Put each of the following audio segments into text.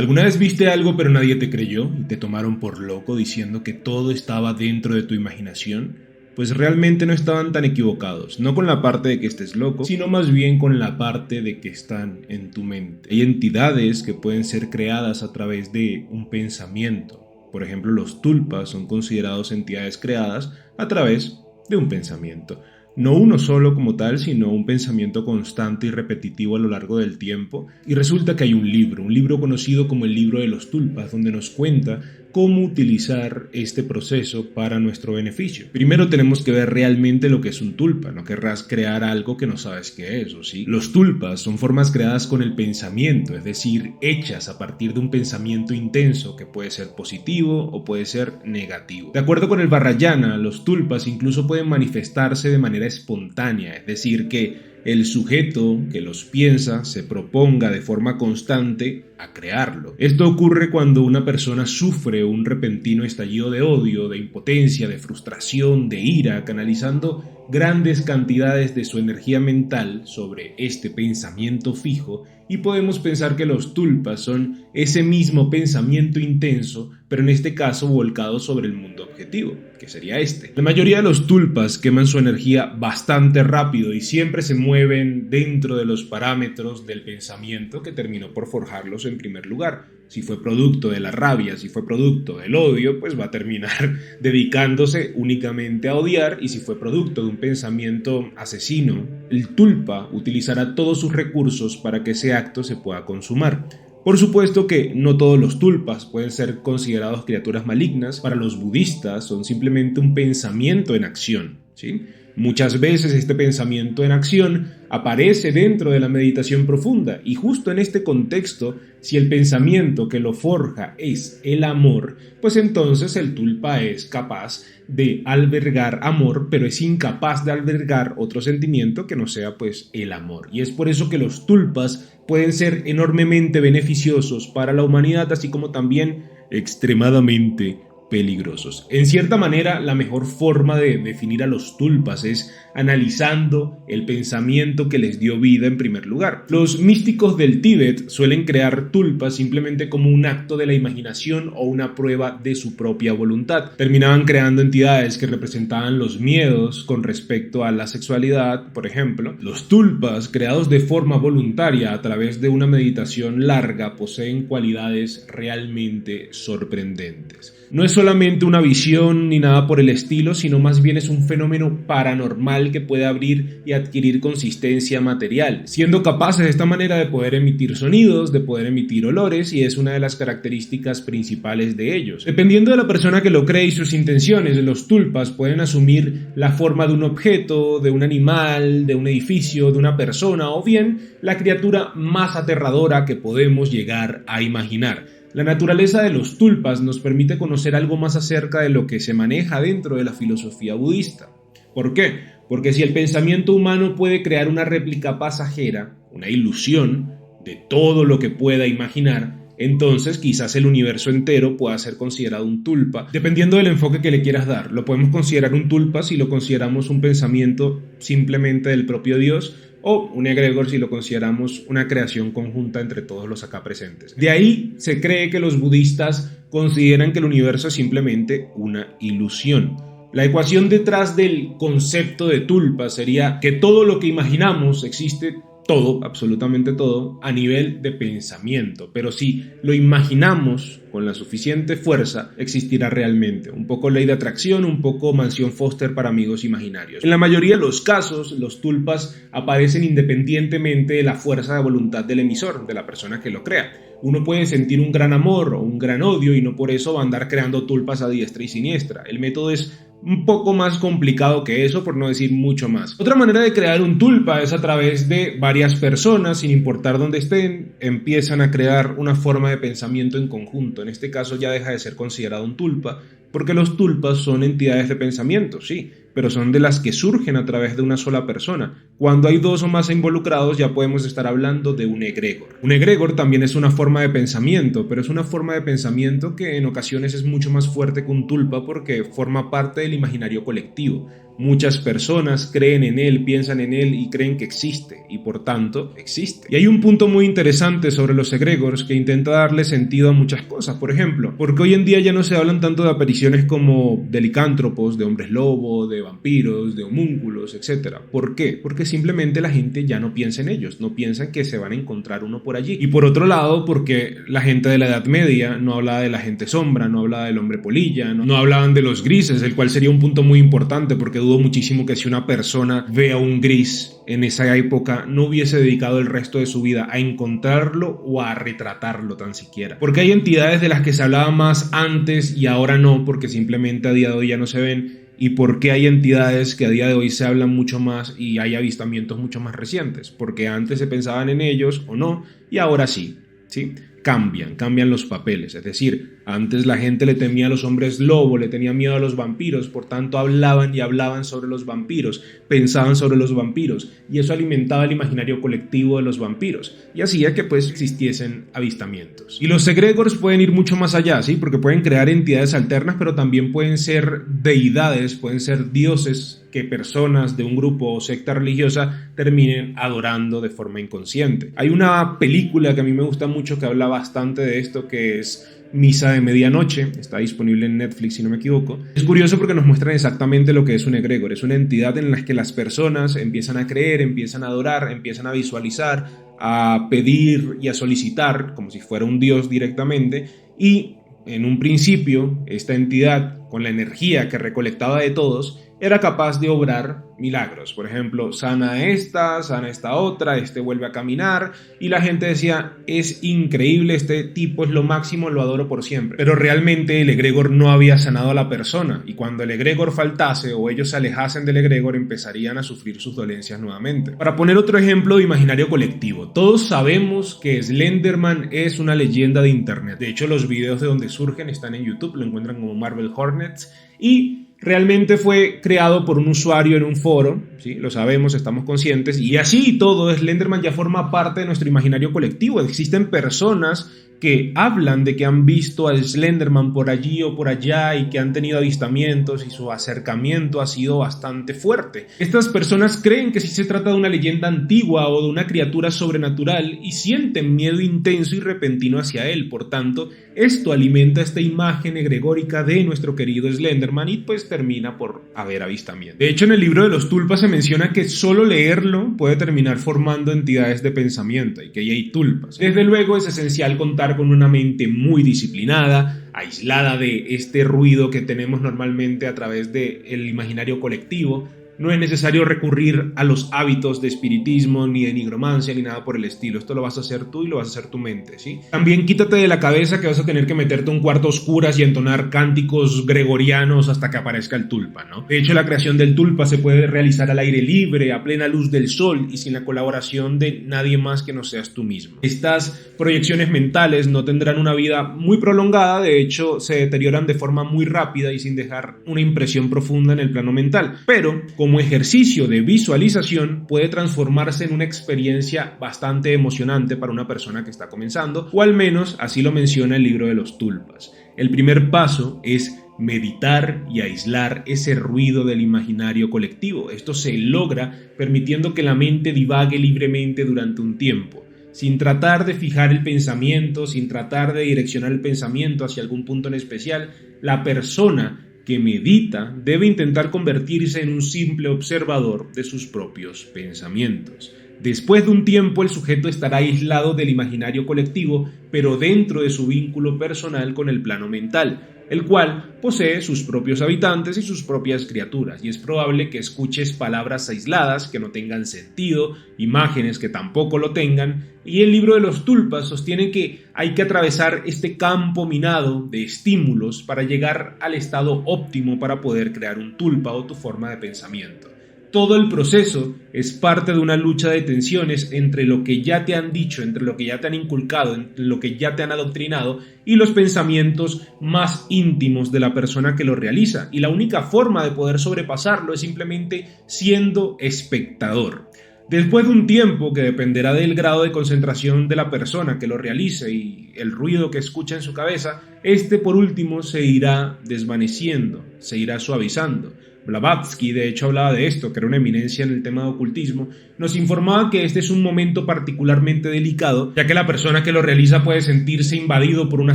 ¿Alguna vez viste algo pero nadie te creyó y te tomaron por loco diciendo que todo estaba dentro de tu imaginación? Pues realmente no estaban tan equivocados, no con la parte de que estés loco, sino más bien con la parte de que están en tu mente. Hay entidades que pueden ser creadas a través de un pensamiento. Por ejemplo, los tulpas son considerados entidades creadas a través de un pensamiento. No uno solo como tal, sino un pensamiento constante y repetitivo a lo largo del tiempo. Y resulta que hay un libro conocido como el libro de los tulpas, donde nos cuenta cómo utilizar este proceso para nuestro beneficio. Primero tenemos que ver realmente lo que es un tulpa, no querrás crear algo que no sabes qué es, ¿o sí? Los tulpas son formas creadas con el pensamiento, es decir, hechas a partir de un pensamiento intenso que puede ser positivo o puede ser negativo. De acuerdo con el Vajrayana, los tulpas incluso pueden manifestarse de manera espontánea, es decir, que el sujeto que los piensa se proponga de forma constante a crearlo. Esto ocurre cuando una persona sufre un repentino estallido de odio, de impotencia, de frustración, de ira, canalizando grandes cantidades de su energía mental sobre este pensamiento fijo, y podemos pensar que los tulpas son ese mismo pensamiento intenso, pero en este caso volcado sobre el mundo objetivo, que sería este. La mayoría de los tulpas queman su energía bastante rápido y siempre se mueven dentro de los parámetros del pensamiento que terminó por forjarlos en primer lugar. Si fue producto de la rabia, si fue producto del odio, pues va a terminar dedicándose únicamente a odiar, y si fue producto de un pensamiento asesino, el tulpa utilizará todos sus recursos para que ese acto se pueda consumar. Por supuesto que no todos los tulpas pueden ser considerados criaturas malignas. Para los budistas son simplemente un pensamiento en acción, ¿sí? Muchas veces este pensamiento en acción aparece dentro de la meditación profunda, y justo en este contexto, si el pensamiento que lo forja es el amor, pues entonces el tulpa es capaz de albergar amor, pero es incapaz de albergar otro sentimiento que no sea pues el amor. Y es por eso que los tulpas pueden ser enormemente beneficiosos para la humanidad, así como también extremadamente peligrosos. En cierta manera, la mejor forma de definir a los tulpas es analizando el pensamiento que les dio vida en primer lugar. Los místicos del Tíbet suelen crear tulpas simplemente como un acto de la imaginación o una prueba de su propia voluntad. Terminaban creando entidades que representaban los miedos con respecto a la sexualidad, por ejemplo. Los tulpas, creados de forma voluntaria a través de una meditación larga, poseen cualidades realmente sorprendentes. No es solamente una visión ni nada por el estilo, sino más bien es un fenómeno paranormal que puede abrir y adquirir consistencia material, siendo capaces de esta manera de poder emitir sonidos, de poder emitir olores, y es una de las características principales de ellos. Dependiendo de la persona que lo cree y sus intenciones, los tulpas pueden asumir la forma de un objeto, de un animal, de un edificio, de una persona, o bien la criatura más aterradora que podemos llegar a imaginar. La naturaleza de los tulpas nos permite conocer algo más acerca de lo que se maneja dentro de la filosofía budista. ¿Por qué? Porque si el pensamiento humano puede crear una réplica pasajera, una ilusión de todo lo que pueda imaginar, entonces quizás el universo entero pueda ser considerado un tulpa, dependiendo del enfoque que le quieras dar. Lo podemos considerar un tulpa si lo consideramos un pensamiento simplemente del propio Dios, o un egregor si lo consideramos una creación conjunta entre todos los acá presentes. De ahí se cree que los budistas consideran que el universo es simplemente una ilusión. La ecuación detrás del concepto de tulpa sería que todo lo que imaginamos existe, todo, absolutamente todo, a nivel de pensamiento, pero si lo imaginamos con la suficiente fuerza, existirá realmente. Un poco ley de atracción, un poco mansión Foster para amigos imaginarios. En la mayoría de los casos, los tulpas aparecen independientemente de la fuerza de voluntad del emisor, de la persona que lo crea. Uno puede sentir un gran amor o un gran odio y no por eso va a andar creando tulpas a diestra y siniestra. El método es un poco más complicado que eso, por no decir mucho más. Otra manera de crear un tulpa es a través de varias personas, sin importar dónde estén, empiezan a crear una forma de pensamiento en conjunto. En este caso ya deja de ser considerado un tulpa, porque los tulpas son entidades de pensamiento, sí, pero son de las que surgen a través de una sola persona. Cuando hay dos o más involucrados ya podemos estar hablando de un egregor. Un egregor también es una forma de pensamiento, pero es una forma de pensamiento que en ocasiones es mucho más fuerte que un tulpa porque forma parte del imaginario colectivo. Muchas personas creen en él, piensan en él y creen que existe, y por tanto existe. Y hay un punto muy interesante sobre los egregores que intenta darle sentido a muchas cosas. Por ejemplo, porque hoy en día ya no se hablan tanto de apariciones como de licántropos, de hombres lobo, de vampiros, de homúnculos, etc. ¿Por qué? Porque simplemente la gente ya no piensa en ellos, no piensan que se van a encontrar uno por allí. Y por otro lado, porque la gente de la Edad Media no hablaba de la gente sombra, no hablaba del hombre polilla, no hablaban de los grises, el cual sería un punto muy importante porque dudo muchísimo que si una persona vea un gris en esa época no hubiese dedicado el resto de su vida a encontrarlo o a retratarlo tan siquiera. Porque hay entidades de las que se hablaba más antes y ahora no, porque simplemente a día de hoy ya no se ven. ¿Y por qué hay entidades que a día de hoy se hablan mucho más y hay avistamientos mucho más recientes? Porque antes se pensaban en ellos o no, y ahora sí, ¿sí? Cambian los papeles. Es decir, antes la gente le temía a los hombres lobo, le tenía miedo a los vampiros, por tanto hablaban y hablaban sobre los vampiros, pensaban sobre los vampiros, y eso alimentaba el imaginario colectivo de los vampiros, y hacía que pues existiesen avistamientos. Y los egregores pueden ir mucho más allá, ¿sí? Porque pueden crear entidades alternas, pero también pueden ser deidades, pueden ser dioses que personas de un grupo o secta religiosa terminen adorando de forma inconsciente. Hay una película que a mí me gusta mucho que habla bastante de esto, que es Misa de Medianoche, está disponible en Netflix si no me equivoco. Es curioso porque nos muestran exactamente lo que es un egregor. Es una entidad en la que las personas empiezan a creer, empiezan a adorar, empiezan a visualizar, a pedir y a solicitar como si fuera un dios directamente, y en un principio esta entidad, con la energía que recolectaba de todos, era capaz de obrar milagros. Por ejemplo, sana a esta otra, este vuelve a caminar, y la gente decía, es increíble, este tipo es lo máximo, lo adoro por siempre. Pero realmente el egregor no había sanado a la persona, y cuando el egregor faltase o ellos se alejasen del egregor, empezarían a sufrir sus dolencias nuevamente. Para poner otro ejemplo de imaginario colectivo, todos sabemos que Slenderman es una leyenda de internet. De hecho, los videos de donde surgen están en YouTube, lo encuentran como Marvel Hornets, y realmente fue creado por un usuario en un foro, ¿sí? Lo sabemos, estamos conscientes, y así y todo, Slenderman ya forma parte de nuestro imaginario colectivo. Existen personas que hablan de que han visto a Slenderman por allí o por allá y que han tenido avistamientos y su acercamiento ha sido bastante fuerte. Estas personas creen que sí se trata de una leyenda antigua o de una criatura sobrenatural y sienten miedo intenso y repentino hacia él. Por tanto, esto alimenta esta imagen egregórica de nuestro querido Slenderman y pues termina por haber avistamiento. De hecho, en el libro de los tulpas se menciona que solo leerlo puede terminar formando entidades de pensamiento y que ahí hay tulpas. Desde luego es esencial contar con una mente muy disciplinada, aislada de este ruido que tenemos normalmente a través del imaginario colectivo. No es necesario recurrir a los hábitos de espiritismo, ni de nigromancia, ni nada por el estilo. Esto lo vas a hacer tú y lo vas a hacer tu mente, ¿sí? También quítate de la cabeza que vas a tener que meterte a un cuarto a oscuras y entonar cánticos gregorianos hasta que aparezca el tulpa, ¿no? De hecho, la creación del tulpa se puede realizar al aire libre, a plena luz del sol y sin la colaboración de nadie más que no seas tú mismo. Estas proyecciones mentales no tendrán una vida muy prolongada, de hecho, se deterioran de forma muy rápida y sin dejar una impresión profunda en el plano mental. Pero, como ejercicio de visualización, puede transformarse en una experiencia bastante emocionante para una persona que está comenzando, o al menos así lo menciona el libro de los tulpas. El primer paso es meditar y aislar ese ruido del imaginario colectivo. Esto se logra permitiendo que la mente divague libremente durante un tiempo, sin tratar de fijar el pensamiento, sin tratar de direccionar el pensamiento hacia algún punto en especial. La persona que medita debe intentar convertirse en un simple observador de sus propios pensamientos. Después de un tiempo, el sujeto estará aislado del imaginario colectivo, pero dentro de su vínculo personal con el plano mental, el cual posee sus propios habitantes y sus propias criaturas, y es probable que escuches palabras aisladas que no tengan sentido, imágenes que tampoco lo tengan, y el libro de los tulpas sostiene que hay que atravesar este campo minado de estímulos para llegar al estado óptimo para poder crear un tulpa o tu forma de pensamiento. Todo el proceso es parte de una lucha de tensiones entre lo que ya te han dicho, entre lo que ya te han inculcado, entre lo que ya te han adoctrinado y los pensamientos más íntimos de la persona que lo realiza. Y la única forma de poder sobrepasarlo es simplemente siendo espectador. Después de un tiempo que dependerá del grado de concentración de la persona que lo realice y el ruido que escucha en su cabeza, este por último se irá desvaneciendo, se irá suavizando. Blavatsky, de hecho, hablaba de esto, que era una eminencia en el tema de ocultismo, nos informaba que este es un momento particularmente delicado, ya que la persona que lo realiza puede sentirse invadido por una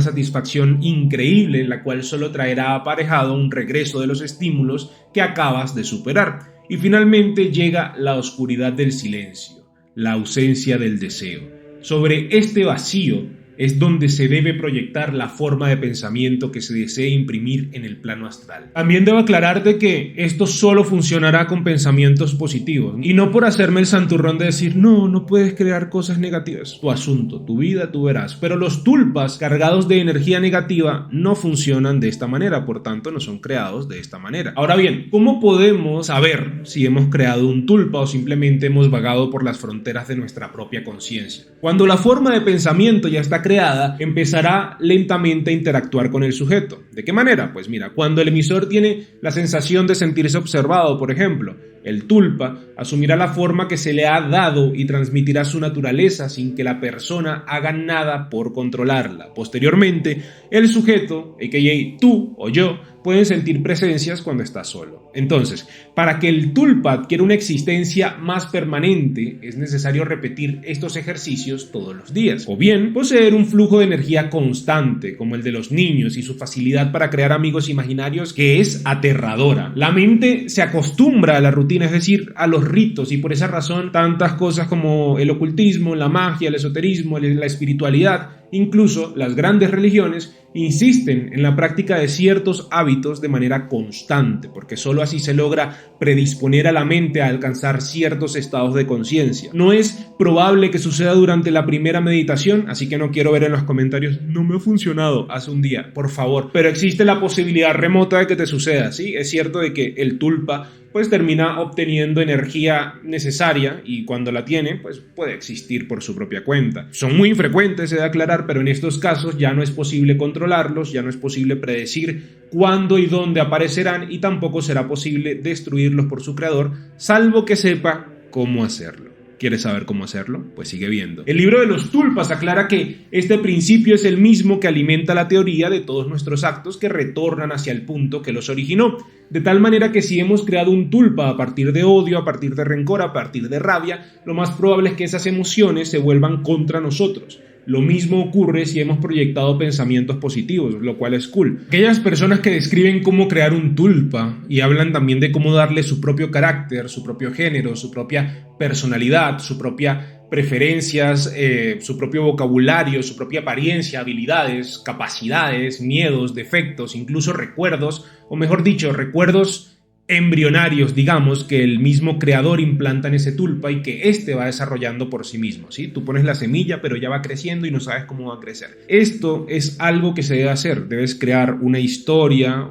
satisfacción increíble, en la cual solo traerá aparejado un regreso de los estímulos que acabas de superar. Y finalmente llega la oscuridad del silencio, la ausencia del deseo. Sobre este vacío es donde se debe proyectar la forma de pensamiento que se desee imprimir en el plano astral. También debo aclararte que esto solo funcionará con pensamientos positivos, y no por hacerme el santurrón de decir, no puedes crear cosas negativas. Tu asunto, tu vida, tú verás. Pero los tulpas cargados de energía negativa no funcionan de esta manera, por tanto no son creados de esta manera. Ahora bien, ¿cómo podemos saber si hemos creado un tulpa o simplemente hemos vagado por las fronteras de nuestra propia conciencia? Cuando la forma de pensamiento ya está creada, empezará lentamente a interactuar con el sujeto. ¿De qué manera? Pues mira, cuando el emisor tiene la sensación de sentirse observado, por ejemplo, el tulpa asumirá la forma que se le ha dado y transmitirá su naturaleza sin que la persona haga nada por controlarla. Posteriormente, el sujeto, a.k.a. tú o yo, pueden sentir presencias cuando está solo. Entonces, para que el tulpa adquiera una existencia más permanente, es necesario repetir estos ejercicios todos los días. O bien, poseer un flujo de energía constante, como el de los niños, y su facilidad para crear amigos imaginarios, que es aterradora. La mente se acostumbra a la rutina, es decir, a los ritos, y por esa razón tantas cosas como el ocultismo, la magia, el esoterismo, la espiritualidad, incluso las grandes religiones, insisten en la práctica de ciertos hábitos de manera constante, porque solo así se logra predisponer a la mente a alcanzar ciertos estados de conciencia. No es probable que suceda durante la primera meditación, así que no quiero ver en los comentarios, no me ha funcionado hace un día, por favor, pero existe la posibilidad remota de que te suceda, ¿sí? Es cierto de que el tulpa pues termina obteniendo energía necesaria y cuando la tiene, pues puede existir por su propia cuenta. Son muy infrecuentes, he de aclarar, pero en estos casos ya no es posible controlarlos, ya no es posible predecir cuándo y dónde aparecerán y tampoco será posible destruirlos por su creador, salvo que sepa cómo hacerlo. ¿Quieres saber cómo hacerlo? Pues sigue viendo. El libro de los tulpas aclara que este principio es el mismo que alimenta la teoría de todos nuestros actos que retornan hacia el punto que los originó. De tal manera que si hemos creado un tulpa a partir de odio, a partir de rencor, a partir de rabia, lo más probable es que esas emociones se vuelvan contra nosotros. Lo mismo ocurre si hemos proyectado pensamientos positivos, lo cual es cool. Aquellas personas que describen cómo crear un tulpa y hablan también de cómo darle su propio carácter, su propio género, su propia personalidad, su propia preferencias, su propio vocabulario, su propia apariencia, habilidades, capacidades, miedos, defectos, incluso recuerdos, o mejor dicho, recuerdos embrionarios, digamos, que el mismo creador implanta en ese tulpa y que éste va desarrollando por sí mismo, ¿sí? Tú pones la semilla, pero ya va creciendo y no sabes cómo va a crecer. Esto es algo que se debe hacer. Debes crear una historia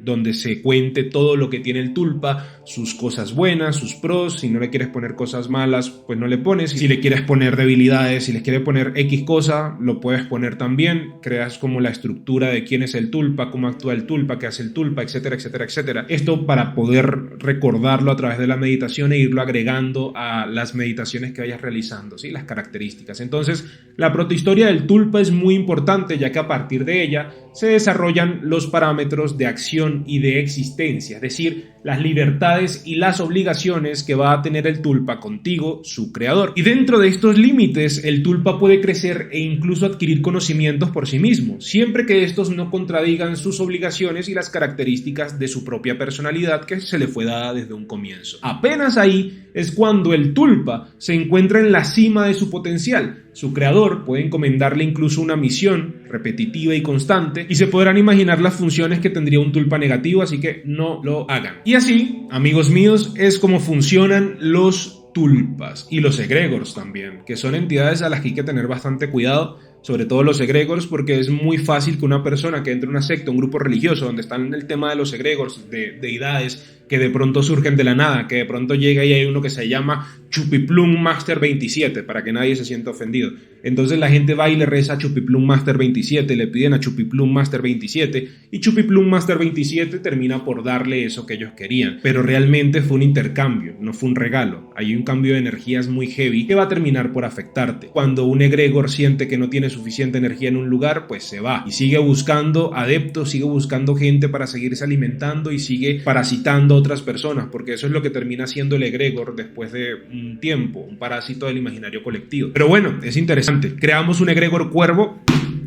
donde se cuente todo lo que tiene el tulpa, sus cosas buenas, sus pros. Si no le quieres poner cosas malas, pues no le pones. Si le quieres poner debilidades, si le quieres poner X cosa, lo puedes poner también. Creas como la estructura de quién es el tulpa, cómo actúa el tulpa, qué hace el tulpa, etcétera, etcétera, etcétera. Esto para poder recordarlo a través de la meditación e irlo agregando a las meditaciones que vayas realizando, ¿sí? Las características. Entonces, la protohistoria del tulpa es muy importante, ya que a partir de ella se desarrollan los parámetros de acción y de existencia, es decir, las libertades y las obligaciones que va a tener el tulpa contigo, su creador. Y dentro de estos límites, el tulpa puede crecer e incluso adquirir conocimientos por sí mismo, siempre que estos no contradigan sus obligaciones y las características de su propia personalidad que se le fue dada desde un comienzo. Apenas ahí es cuando el tulpa se encuentra en la cima de su potencial. Su creador puede encomendarle incluso una misión repetitiva y constante y se podrán imaginar las funciones que tendría un tulpa negativo, así que no lo hagan. Y así, amigos míos, es como funcionan los tulpas y los egregores también, que son entidades a las que hay que tener bastante cuidado, sobre todo los egregores, porque es muy fácil que una persona que entre en una secta, un grupo religioso, donde están en el tema de los egregores, de deidades que de pronto surgen de la nada, que de pronto llega y hay uno que se llama Chupiplum Master 27, para que nadie se sienta ofendido. Entonces la gente va y le reza a Chupiplum Master 27, le piden a Chupiplum Master 27, y Chupiplum Master 27 termina por darle eso que ellos querían. Pero realmente fue un intercambio, no fue un regalo. Hay un cambio de energías muy heavy que va a terminar por afectarte. Cuando un egregor siente que no tiene suficiente energía en un lugar, pues se va y sigue buscando adeptos, sigue buscando gente para seguirse alimentando y sigue parasitando otras personas, porque eso es lo que termina siendo el egregor después de un tiempo, un parásito del imaginario colectivo. Pero bueno, es interesante. Creamos un egregor cuervo.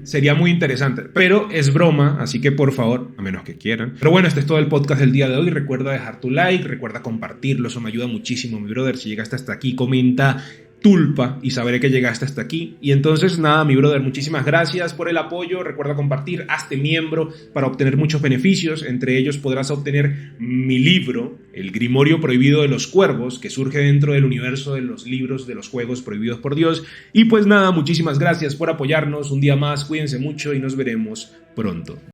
Sería muy interesante, pero es broma, así que por favor, a menos que quieran. Pero bueno, este es todo el podcast del día de hoy. Recuerda dejar tu like, recuerda compartirlo, eso me ayuda muchísimo, mi brother. Si llegaste hasta aquí, comenta tulpa y sabré que llegaste hasta aquí. Y entonces nada, mi brother, muchísimas gracias por el apoyo. Recuerda compartir, hazte miembro para obtener muchos beneficios. Entre ellos podrás obtener mi libro, El Grimorio Prohibido de los Cuervos, que surge dentro del universo de los libros de los juegos prohibidos por Dios. Y pues nada, muchísimas gracias por apoyarnos un día más. Cuídense mucho y nos veremos pronto.